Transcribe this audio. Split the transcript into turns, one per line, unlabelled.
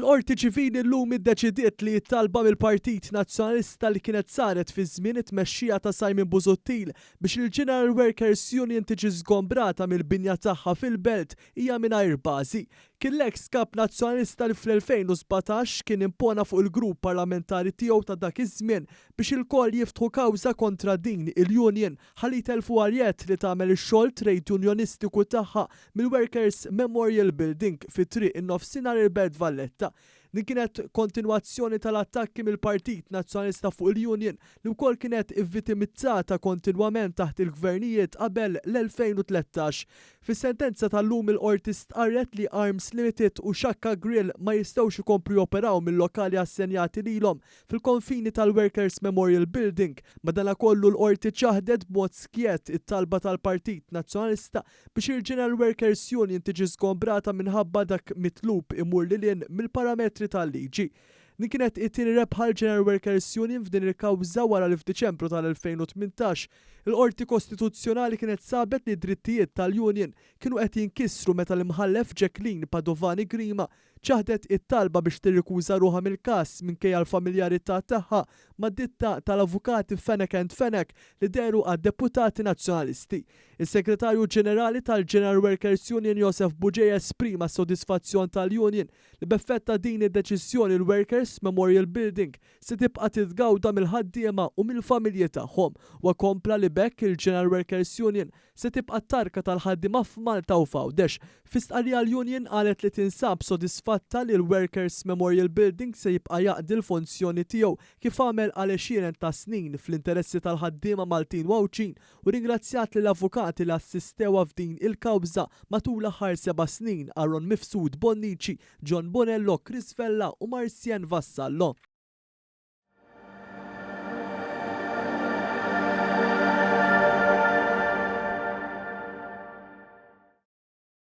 Il-Qorti Ċivili llum iddeċidiet li t-talba mill-Partit Nazzjonalista li kienet saret fi żmien it-tmexxija ta' Simon Busuttil biex il-General Workers Union tiġi żgombrata mill-binja tagħha fil-belt hija mingħajr bażi. Kien l-eks kap nazzjonalista li fl-2017 kien impona fuq il-grupp parlamentari tiegħu ta' dak iż-żmien biex il-koll jiftħu kawża kontra din il-Union ħalli telfu għaljet li tagħmel ix-xogħol trade unionistiku tagħha mill-Workers Memorial Building fit-triq in-nofsinhar il-Belt Valletta. Din kienet kontinwazzjoni tal-attakki mill-Partit Nazzjonalista fuq il-Union li wkoll kienet ivvitimizzata kontinwament taħt il-gvernijiet qabel l-2013. Fis-sentenza tal-lum il-qorti stqarret li Arms Limited u Shakka Grill ma jistgħux ikomplu joperaw mill-lokali assenjati lilhom fil-konfini tal-Workers Memorial Building. Madankollu l-qorti ċaħdet b'mod skiet it-talba tal-Partit Nazzjonalista biex il-General Workers Union tiġi żgombrata minħabba dak mitlub imur lilien mill-parametri tal-liġi. Din kienet it-tieni rebħa l-General Workers Union f'din il-kawża wara li f'Diċembru tal-2018 il-Qorti Kostituzzjonali kienet sabet li d-drittijiet tal-Union kienu qed jinkissru meta l-imħallef Jacqueline Padovani Grima ċaħdet it-talba biex tirrikuża ruħha mill-każ minkejja l-familjarità tagħha mad-ditta tal-avukati Fenek and Fenek li deru għad-deputati nazzjonalisti. Is-Segretarju Ġenerali tal-General Workers Union Joseph Buġej esprima s-sodisfazzjon tal-Union li b'effett din id-deċiżjoni l-Workers Memorial Building se tibqa' titgawda mill-ħaddiema u mill-familji tagħhom u kompla li bekk il-General Workers Union se tibqa' tarka tal-ħaddiema f'Malta u f'Għawdex. Fi-stqarrija l-Union qalet li tinsab sodisfatta li l-Workers Memorial Building se jibqa' jaqdi l-funzjoni tiegħu kif għamel għal 20 ta' snin fl-interessi tal-ħaddiema Maltin Wawċin u ringrazzjat lill avukati li assistew f'din il-kawża matul l-aħħar 7 snin Aaron Mifsud Bonnici, John Bonello, Chris Vella u Marcien Vassallo.